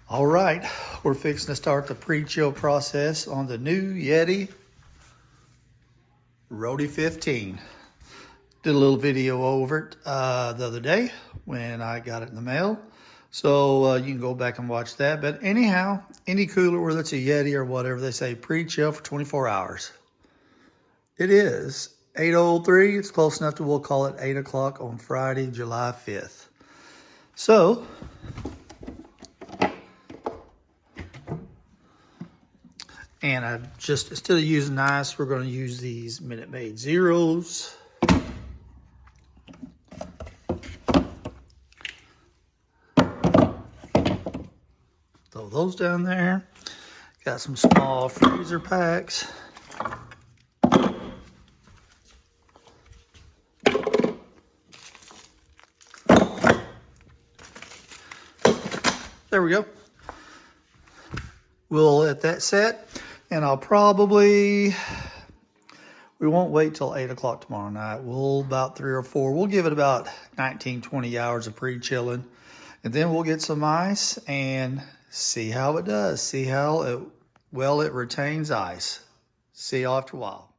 All right, we're fixing to start the pre-chill process on the new YETI ROADIE 15. Did a little video over it the other day when I got it in the mail. So you can go back and watch that. But anyhow, any cooler, whether it's a YETI or whatever, they say pre-chill for 24 hours. It is 8:03. It's close enough to, we'll call it 8 o'clock on Friday, July 5th. So and I just, instead of using ice, we're going to use these Minute Maid Zeros. Throw those down there. Got some small freezer packs. There we go. We'll let that set. And I'll probably, we won't wait till 8 o'clock tomorrow night. We'll about 3 or 4. We'll give it about 19, 20 hours of pre-chilling. And then we'll get some ice and see how it does. See how well it retains ice. See you after a while.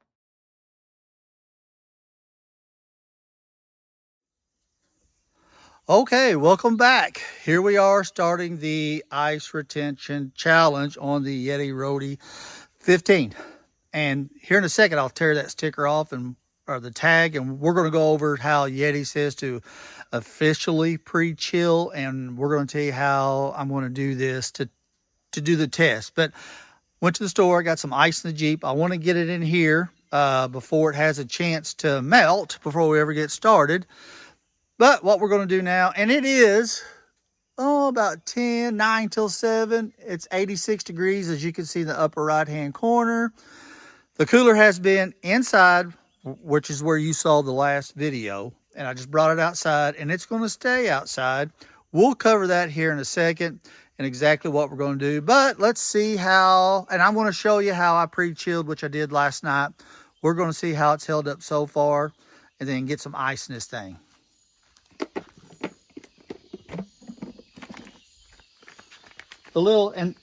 Okay, welcome back. Here we are starting the ice retention challenge on the YETI ROADIE 15. And here in a second, I'll tear that sticker off or the tag, and we're going to go over how YETI says to officially pre-chill, and we're going to tell you how I'm going to do this to do the test. But went to the store, got some ice in the Jeep. I want to get it in here before it has a chance to melt before we ever get started. But what we're going to do now, and it is, about 9 till 7. It's 86 degrees, as you can see in the upper right-hand corner. The cooler has been inside, which is where you saw the last video. And I just brought it outside, and it's going to stay outside. We'll cover that here in a second and exactly what we're going to do. But let's see how, and I'm going to show you how I pre-chilled, which I did last night. We're going to see how it's held up so far, and then get some ice in this thing. And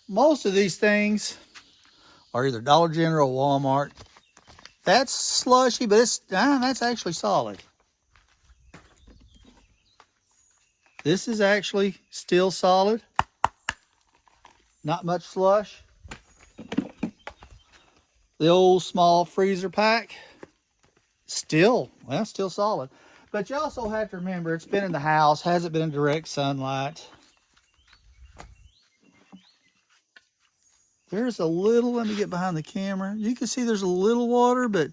most of these things are either Dollar General or Walmart. That's slushy, but that's actually solid. This is actually still solid. Not much slush. The old small freezer pack, still solid. But you also have to remember, it's been in the house, hasn't been in direct sunlight. There's a little, let me get behind the camera. You can see there's a little water, but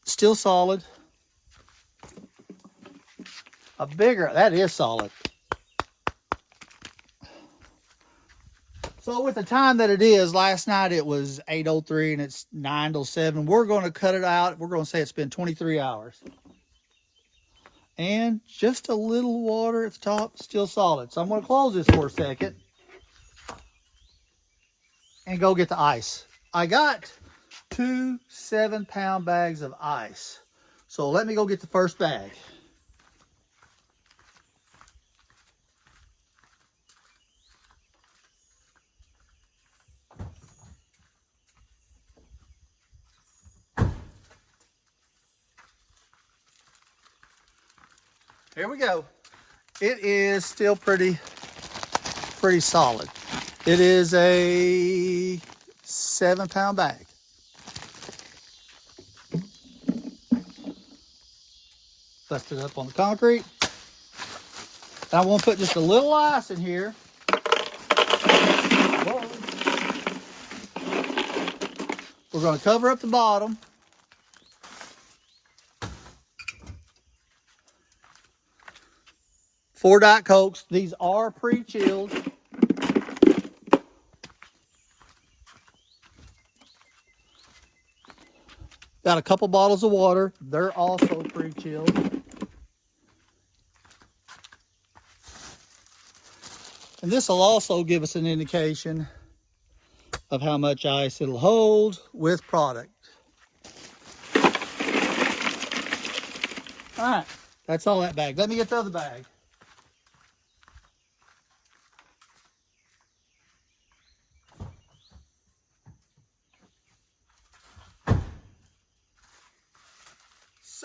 still solid. A bigger, that is solid. So with the time that it is, last night it was 8:03 and it's 9 till 7. We're going to cut it out. We're going to say it's been 23 hours. And just a little water at the top, still solid. So I'm going to close this for a second and go get the ice. I got 2 7-pound bags of ice. So let me go get the first bag. Here we go. It is still pretty solid. It is a 7-pound bag. Bust it up on the concrete. And I want to put just a little ice in here. Whoa. We're going to cover up the bottom. Four Diet Cokes. These are pre-chilled. Got a couple bottles of water. They're also pre-chilled. And this will also give us an indication of how much ice it'll hold with product. All right, that's all that bag. Let me get the other bag.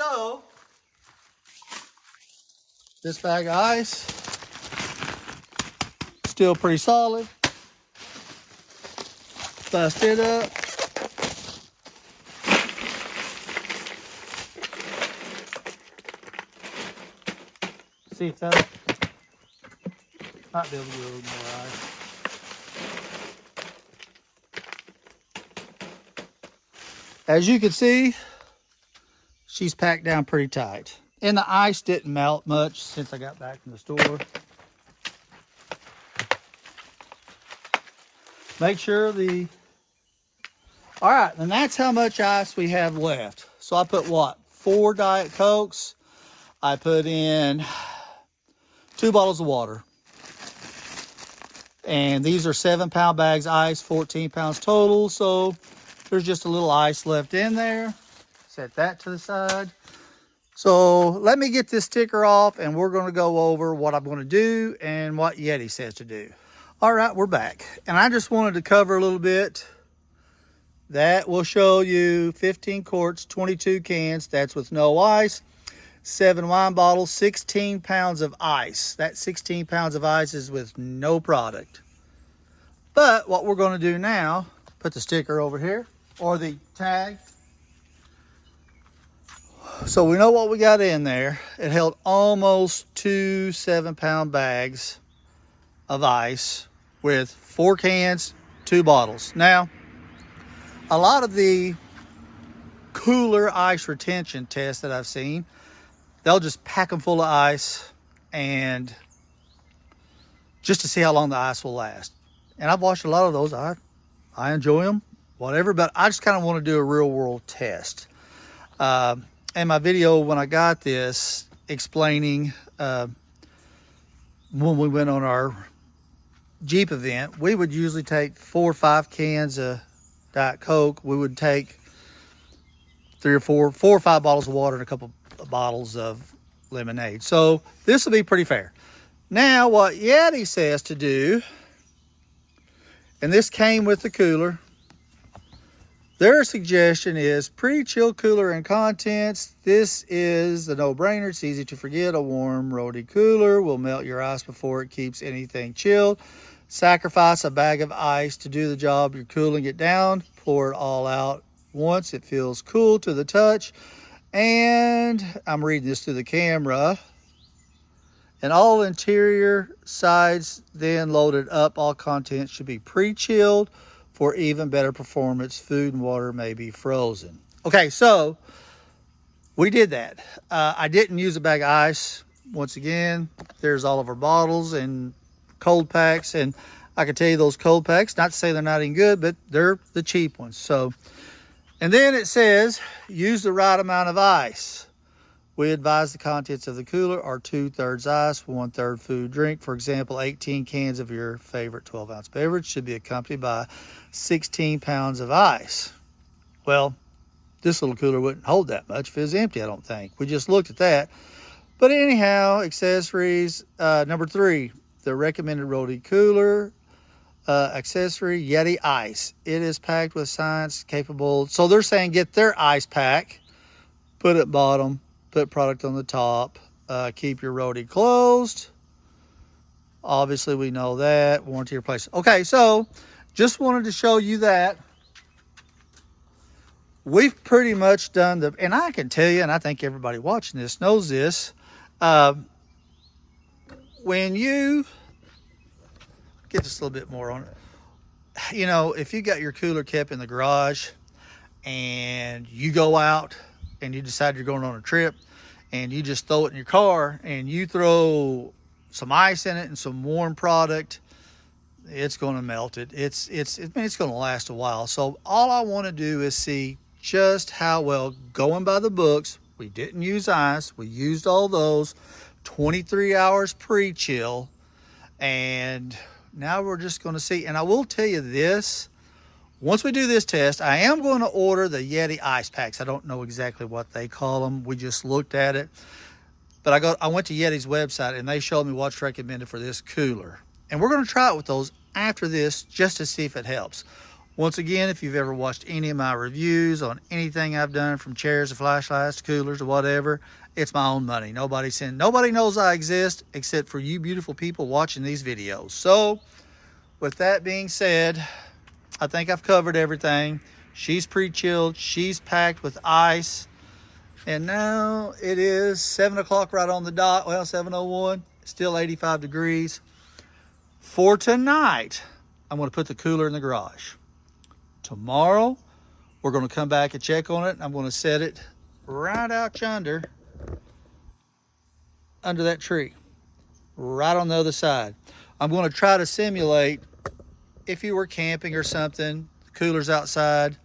so this bag of ice, still pretty solid. Bust it up. See if that might be able to get a little more ice. As you can see, she's packed down pretty tight. And the ice didn't melt much since I got back from the store. Make sure all right, and that's how much ice we have left. So I put what? 4 Diet Cokes. I put in 2 bottles of water. And these are 7-pound bags of ice, 14 pounds total. So there's just a little ice left in there. Set that to the side. So let me get this sticker off and we're going to go over what I'm going to do and what YETI says to do. All right, we're back. And I just wanted to cover a little bit. That will show you 15 quarts, 22 cans. That's with no ice. 7 wine bottles, 16 pounds of ice. That 16 pounds of ice is with no product. But what we're going to do now, put the sticker over here, or the tag. So we know what we got in there. It held almost 2 7-pound bags of ice with 4 cans, 2 bottles. Now, a lot of the cooler ice retention tests that I've seen, they'll just pack them full of ice and just to see how long the ice will last. And I've watched a lot of those. I enjoy them, whatever, but I just kind of want to do a real world test. And my video when I got this explaining when we went on our Jeep event, we would usually take 4 or 5 cans of Diet Coke. We would take 4 or 5 bottles of water and a couple of bottles of lemonade. So this will be pretty fair. Now what YETI says to do, and this came with the cooler, their suggestion is pre-chill cooler and contents. This is the no-brainer. It's easy to forget. A warm roadie cooler will melt your ice before it keeps anything chilled. Sacrifice a bag of ice to do the job. You're cooling it down. Pour it all out once. It feels cool to the touch. And I'm reading this through the camera. And all interior sides then loaded up. All contents should be pre-chilled for even better performance. Food and water may be frozen. Okay, so we did that. I didn't use a bag of ice. Once again, there's all of our bottles and cold packs. And I can tell you those cold packs, not to say they're not any good, but they're the cheap ones. So, and then it says, use the right amount of ice. We advise the contents of the cooler are 2/3 ice, 1/3 food drink. For example, 18 cans of your favorite 12-ounce beverage should be accompanied by 16 pounds of ice. Well, this little cooler wouldn't hold that much if it was empty, I don't think. We just looked at that. But anyhow, accessories, number 3, the recommended roadie cooler accessory, YETI Ice. It is packed with science capable. So they're saying get their ice pack, put it bottom, put product on the top, keep your roadie closed. Obviously, we know that. Warranty replace. Okay, so just wanted to show you that. We've pretty much done the, and I can tell you, and I think everybody watching this knows this, when you get just a little bit more on it, you know, if you got your cooler kept in the garage and you go out and you decide you're going on a trip and you just throw it in your car and you throw some ice in it and some warm product, it's going to melt it. It's going to last a while. So all I want to do is see just how well, going by the books, we didn't use ice. We used all those 23 hours pre-chill. And now we're just going to see. And I will tell you this, once we do this test, I am going to order the YETI ice packs. I don't know exactly what they call them. We just looked at it. But I went to YETI's website and they showed me what's recommended for this cooler. And we're going to try it with those after this just to see if it helps. Once again, if you've ever watched any of my reviews on anything I've done, from chairs to flashlights to coolers to whatever, it's my own money. Nobody knows I exist except for you beautiful people watching these videos. So with that being said, I think I've covered everything. She's pre-chilled, she's packed with ice, and now it is 7 o'clock right on the dot. Well, 7:01, still 85 degrees. For tonight, I'm going to put the cooler in the garage. Tomorrow, we're going to come back and check on it. I'm going to set it right out yonder under that tree, right on the other side. I'm going to try to simulate if you were camping or something, the cooler's outside.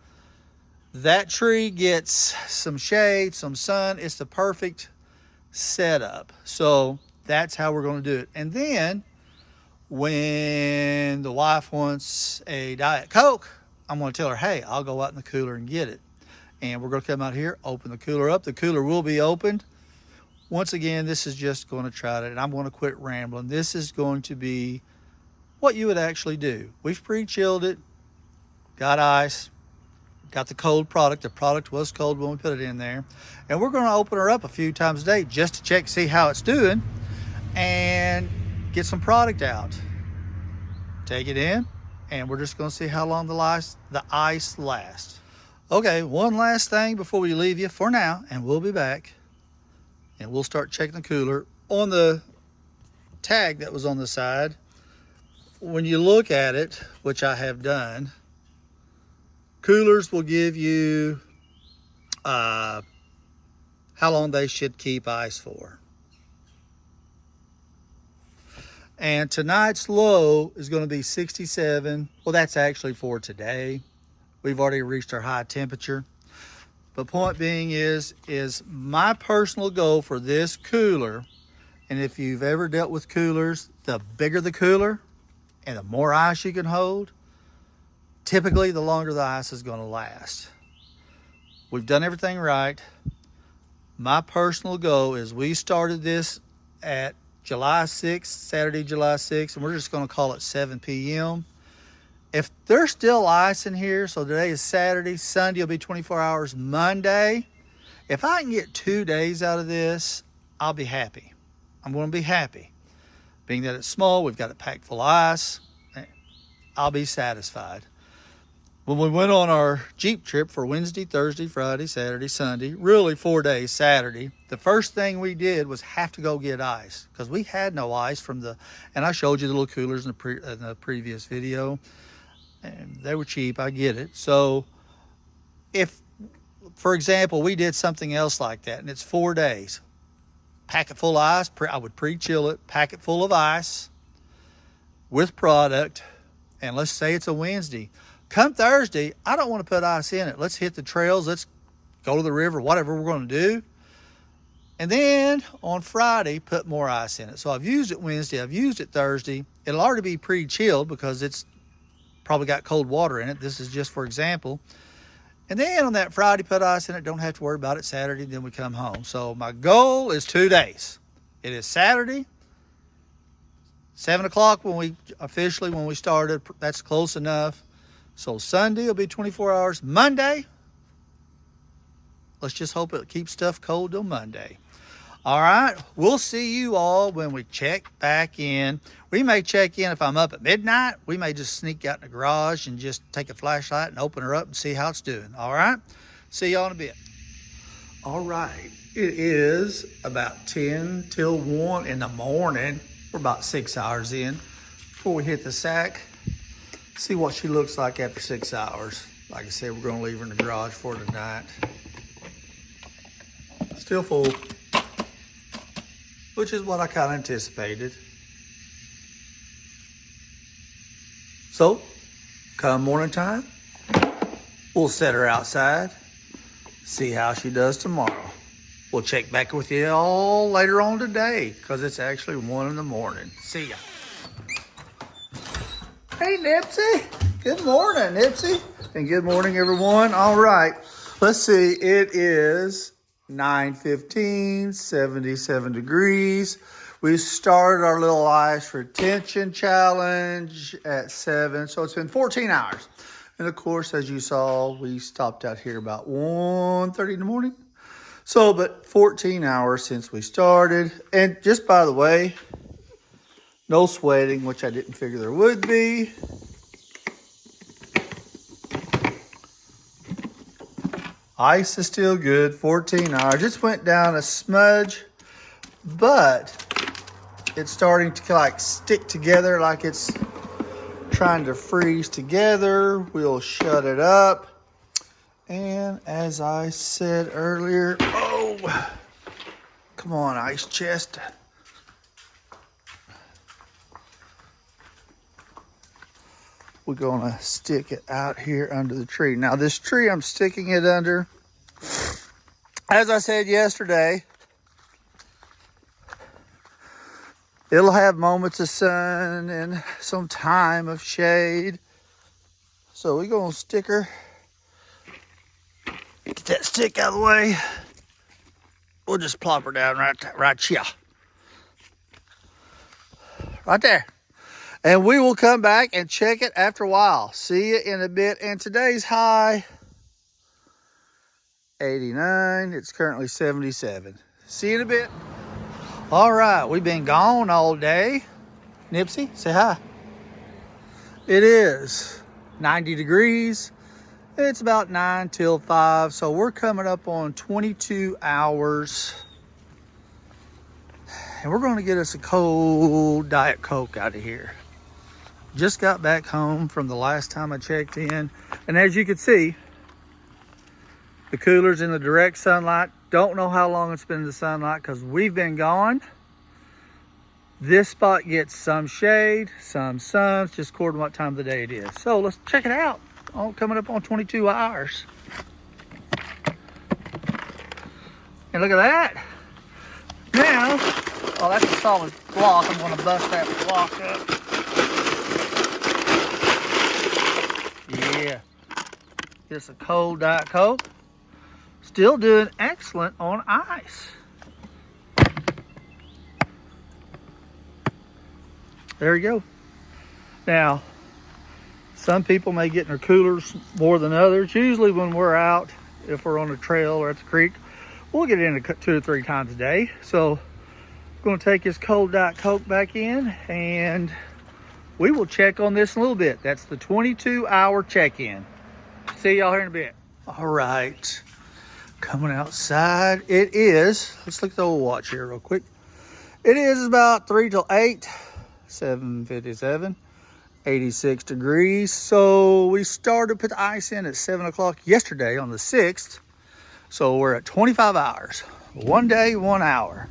That tree gets some shade, some sun. It's the perfect setup. So that's how we're going to do it. And then when the wife wants a Diet Coke, I'm going to tell her, hey, I'll go out in the cooler and get it. And we're going to come out here, open the cooler up. The cooler will be opened. Once again, this is just going to try it, and I'm going to quit rambling. This is going to be what you would actually do. We've pre-chilled it, got ice, got the cold product. The product was cold when we put it in there. And we're going to open her up a few times a day just to check, see how it's doing, and get some product out. Take it in, and we're just going to see how long the ice lasts. Okay, one last thing before we leave you for now, and we'll be back. And we'll start checking the cooler. On the tag that was on the side, when you look at it, which I have done, coolers will give you how long they should keep ice for. And tonight's low is going to be 67. Well, that's actually for today. We've already reached our high temperature. But point being is my personal goal for this cooler, and if you've ever dealt with coolers, the bigger the cooler and the more ice you can hold, typically the longer the ice is going to last. We've done everything right. My personal goal is we started this at July 6th, Saturday, July 6th, and we're just going to call it 7 p.m. If there's still ice in here, so today is Saturday, Sunday will be 24 hours, Monday. If I can get 2 days out of this, I'll be happy. I'm going to be happy. Being that it's small, we've got it packed full of ice, I'll be satisfied. When we went on our Jeep trip for Wednesday, Thursday, Friday, Saturday, Sunday, really 4 days Saturday, the first thing we did was have to go get ice because we had no ice and I showed you the little coolers in the previous video. And they were cheap, I get it. So if, for example, we did something else like that and it's 4 days, pack it full of ice, I would pre-chill it, pack it full of ice with product, and let's say it's a Wednesday. Come Thursday, I don't want to put ice in it. Let's hit the trails, let's go to the river, whatever we're going to do. And then on Friday, put more ice in it. So I've used it Wednesday, I've used it Thursday. It'll already be pre-chilled because it's probably got cold water in it. This is just for example. And then on that Friday, put ice in it. Don't have to worry about it Saturday, then we come home. So my goal is 2 days. It is Saturday, 7 o'clock when we started. That's close enough. So Sunday will be 24 hours. Monday, let's just hope it keeps stuff cold till Monday. All right, we'll see you all when we check back in. We may check in if I'm up at midnight. We may just sneak out in the garage and just take a flashlight and open her up and see how it's doing. All right, see y'all in a bit. All right, it is about 10 till 1 in the morning. We're about 6 hours in before we hit the sack. See what she looks like after 6 hours. Like I said, we're gonna leave her in the garage for tonight. Still full, which is what I kind of anticipated. So, come morning time, we'll set her outside, see how she does tomorrow. We'll check back with you all later on today because it's actually 1 in the morning. See ya. Hey, Nipsey. Good morning, Nipsey. And good morning, everyone. All right. Let's see. It is 9:15, 77 degrees. We started our little ice retention challenge at 7. So it's been 14 hours. And of course, as you saw, we stopped out here about 1:30 in the morning. So, but 14 hours since we started. And just by the way, no sweating, which I didn't figure there would be. Ice is still good, 14 hours. Just went down a smudge, but it's starting to like stick together like it's trying to freeze together. We'll shut it up. And as I said earlier, oh, come on, ice chest. We're gonna stick it out here under the tree. Now this tree I'm sticking it under, as I said yesterday, it'll have moments of sun and some time of shade. So we're gonna stick her, get that stick out of the way. We'll just plop her down right here. Right there. And we will come back and check it after a while. See you in a bit. And today's high, 89. It's currently 77. See you in a bit. All right, we've been gone all day. Nipsey, say hi. It is 90 degrees. It's about 9 till 5. So we're coming up on 22 hours. And we're going to get us a cold Diet Coke out of here. Just got back home from the last time I checked in. And as you can see, the cooler's in the direct sunlight. Don't know how long it's been in the sunlight because we've been gone. This spot gets some shade, some sun, just according to what time of the day it is. So let's check it out. Oh, coming up on 22 hours. And look at that. Now, oh, that's a solid block. I'm gonna bust that block up. Yeah, just a cold Diet Coke. Still doing excellent on ice. There you go. Now, some people may get in their coolers more than others. Usually when we're out, if we're on a trail or at the creek, we'll get in 2 or 3 times a day. So I'm gonna take this cold Diet Coke back in and we will check on this in a little bit. That's the 22-hour check-in. See y'all here in a bit. All right, coming outside. It is, let's look at the old watch here real quick. It is about 3 till 8, 7:57, 86 degrees. So we started to put the ice in at 7 o'clock yesterday on the 6th. So we're at 25 hours. 1 day, 1 hour.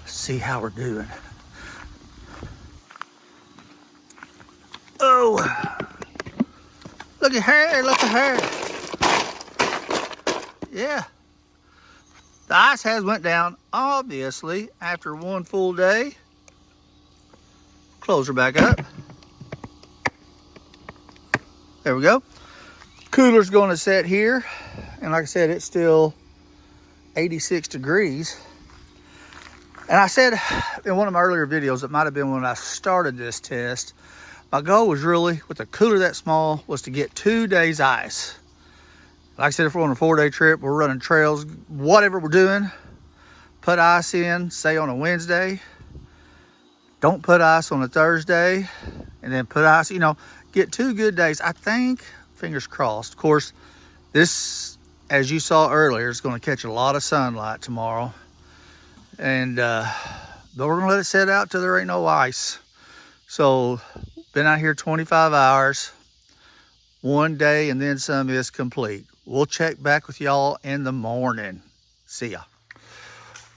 See how we're doing. Oh, look at her, look at her. Yeah, the ice has went down, obviously, after 1 full day. Close her back up. There we go. Cooler's gonna set here. And like I said, it's still 86 degrees. And I said in one of my earlier videos, it might have been when I started this test, my goal was really, with a cooler that small, was to get 2 days ice. Like I said, if we're on a 4-day trip, we're running trails, whatever we're doing, put ice in, say on a Wednesday. Don't put ice on a Thursday, and then put ice, get 2 good days. I think, fingers crossed. Of course, this, as you saw earlier, is going to catch a lot of sunlight tomorrow. And but we're gonna let it set out till there ain't no ice. So been out here 25 hours, 1 day and then some is complete. We'll check back with y'all in the morning. See ya.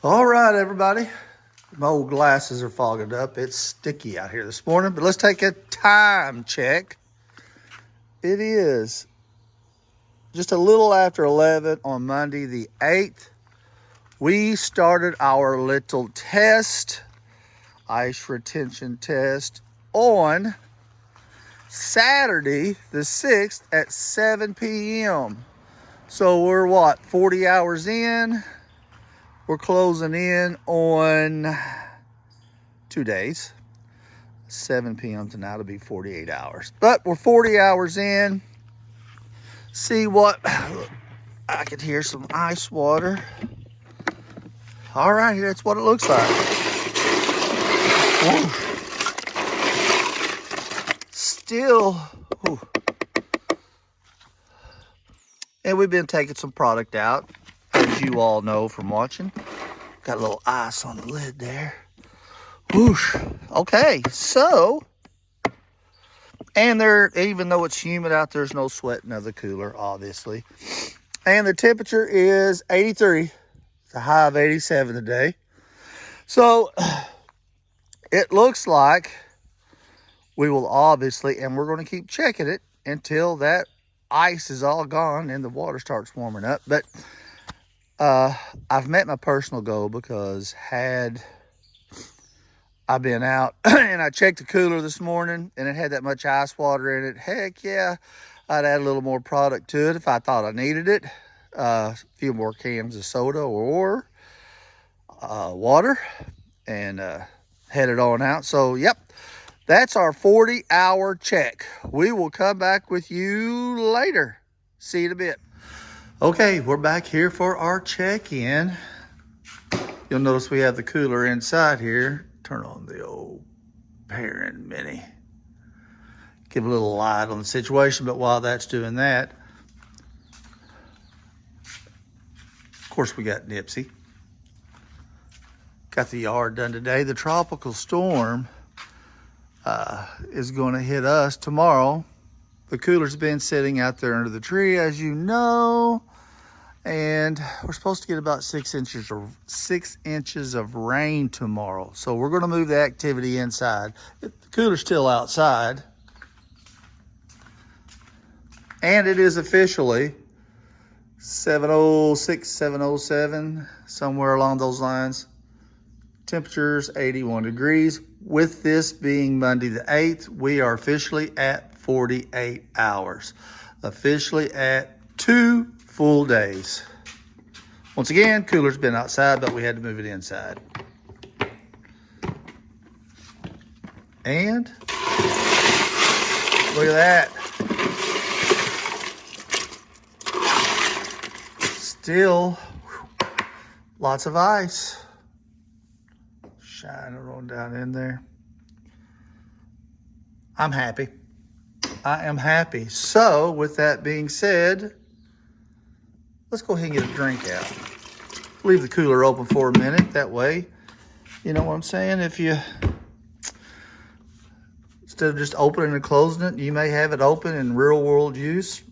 All right, everybody. My old glasses are fogging up. It's sticky out here this morning, but let's take a time check. It is just a little after 11 on Monday the 8th. We started our little test, ice retention test, on Saturday the 6th at 7 p.m. So we're what, 40 hours in? We're closing in on 2 days. 7 p.m. tonight will be 48 hours. But we're 40 hours in. See what, I could hear some ice water. All right, that's what it looks like. Whoa. Still, whew. And we've been taking some product out, as you all know from watching. Got a little ice on the lid there. Whoosh. Okay, so, and there, even though it's humid out, there's no sweating of the cooler, obviously. And the temperature is 83. It's a high of 87 today. So, it looks like we will obviously, and we're going to keep checking it until that ice is all gone and the water starts warming up. But I've met my personal goal, because had I been out and I checked the cooler this morning and it had that much ice water in it, heck yeah, I'd add a little more product to it if I thought I needed it. A few more cans of soda or water, and head it on out. So, yep. That's our 40-hour check. We will come back with you later. See you in a bit. Okay, we're back here for our check-in. You'll notice we have the cooler inside here. Turn on the old Parent Mini. Give a little light on the situation, but while that's doing that, of course, we got Nipsey. Got the yard done today. The tropical storm is going to hit us tomorrow. The cooler's been sitting out there under the tree, as you know, and we're supposed to get about 6 inches of rain tomorrow. So we're going to move the activity inside. The cooler's still outside, and it is officially 7:06, 7:07, somewhere along those lines. Temperatures 81 degrees. With this being Monday the 8th, we are officially at 48 hours. Officially at 2 full days. Once again, cooler's been outside, but we had to move it inside. And look at that. Still lots of ice. Shining on down in there. I'm happy. I am happy. So, with that being said, let's go ahead and get a drink out. Leave the cooler open for a minute. That way, you know what I'm saying? If you, instead of just opening and closing it, you may have it open in real world use.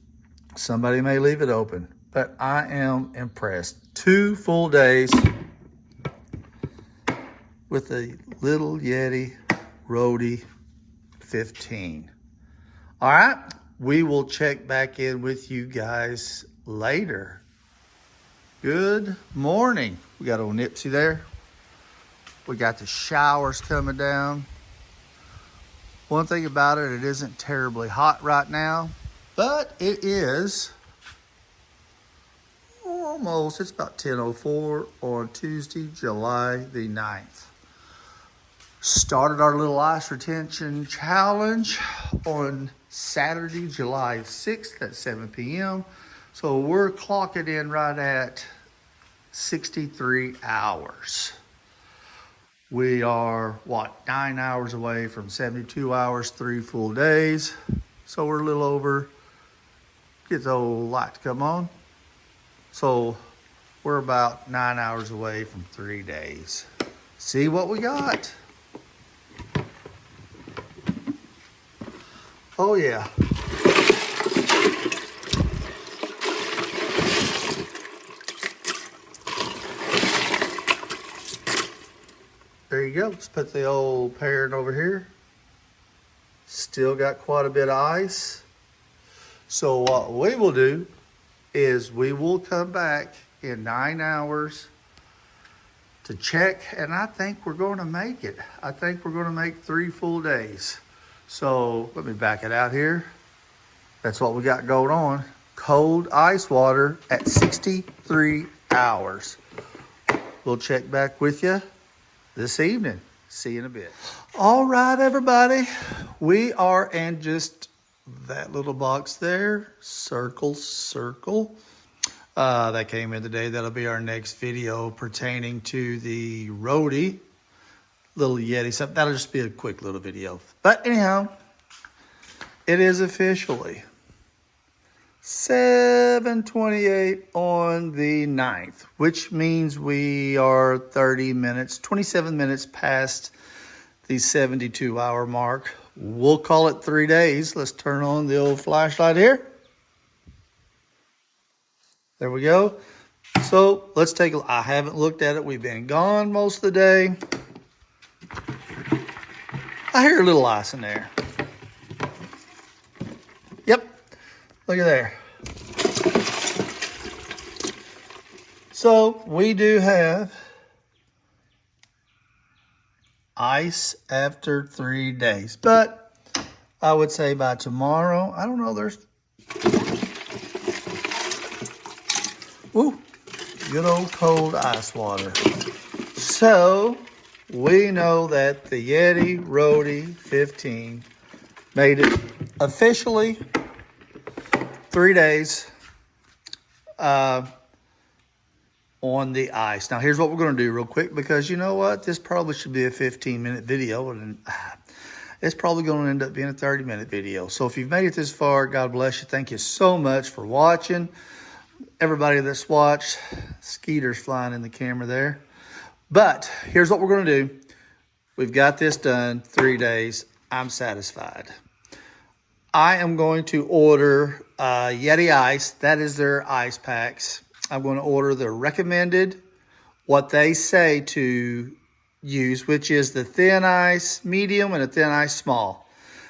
Somebody may leave it open. But I am impressed. 2 full days with the little YETI ROADIE 15. All right, we will check back in with you guys later. Good morning. We got old Nipsey there. We got the showers coming down. One thing about it, it isn't terribly hot right now, but it is almost, it's about 10:04 on Tuesday, July the 9th. Started our little ice retention challenge on Saturday, July 6th at 7 p.m. So we're clocking in right at 63 hours. We are, 9 hours away from 72 hours, 3 full days. So we're a little over, get the old light to come on. So we're about 9 hours away from 3 days. See what we got. Oh yeah. There you go. Let's put the old Parent over here. Still got quite a bit of ice. So what we will do is we will come back in 9 hours to check, and I think we're going to make it. I think we're going to make 3 full days. So let me back it out here. That's what we got going on. Cold ice water at 63 hours. We'll check back with you this evening. See you in a bit. All right, everybody. We are in just that little box there. Circle, circle. That came in today. That'll be our next video pertaining to the roadie, little Yeti. Something that'll just be a quick little video. But anyhow, it is officially 7:28 on the 9th, which means we are 27 minutes past the 72-hour mark. We'll call it 3 days. Let's turn on the old flashlight here. There we go. So let's take a look. I haven't looked at it. We've been gone most of the day. I hear a little ice in there. Yep. Look at there. So we do have ice after 3 days, but I would say by tomorrow, I don't know, there's, ooh, good old cold ice water. So we know that the YETI ROADIE 15 made it officially 3 days on the ice. Now, here's what we're going to do real quick, because you know what? This probably should be a 15-minute video, and it's probably going to end up being a 30-minute video. So if you've made it this far, God bless you. Thank you so much for watching. Everybody that's watched, skeeters flying in the camera there. But here's what we're going to do. We've got this done, 3 days. I'm satisfied. I am going to order YETI Ice. That is their ice packs. I'm going to order the recommended, what they say to use, which is the thin ice medium and a thin ice small.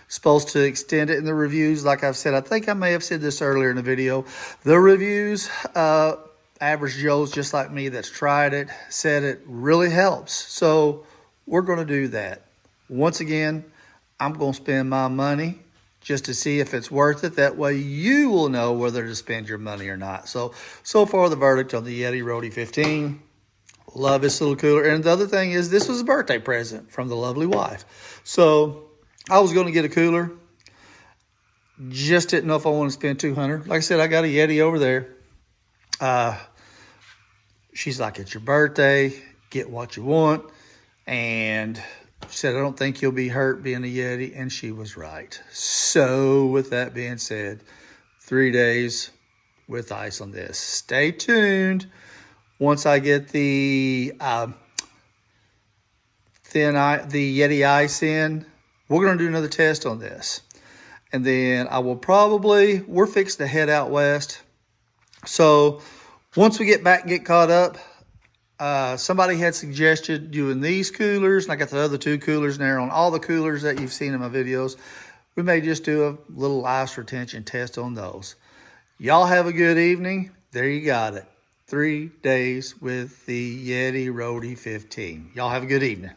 Supposed to extend it in the reviews. Like I've said, I think I may have said this earlier in the video. The reviews, average Joes just like me that's tried it, said it really helps. So we're going to do that. Once again, I'm going to spend my money just to see if it's worth it. That way you will know whether to spend your money or not. So far the verdict on the YETI ROADIE 15. Love this little cooler. And the other thing is, this was a birthday present from the lovely wife. So I was going to get a cooler. Just didn't know if I want to spend $200. Like I said, I got a YETI over there. She's like, it's your birthday. Get what you want. And she said, I don't think you'll be hurt being a YETI, and she was right. So with that being said, 3 days with ice on this. Stay tuned. Once I get the YETI Ice in, we're going to do another test on this. And then I will we're fixing to head out west. So once we get back and get caught up, somebody had suggested doing these coolers, and I got the other 2 coolers in there. On all the coolers that you've seen in my videos, we may just do a little ice retention test on those. Y'all have a good evening. There you got it. 3 days with the YETI ROADIE 15. Y'all have a good evening.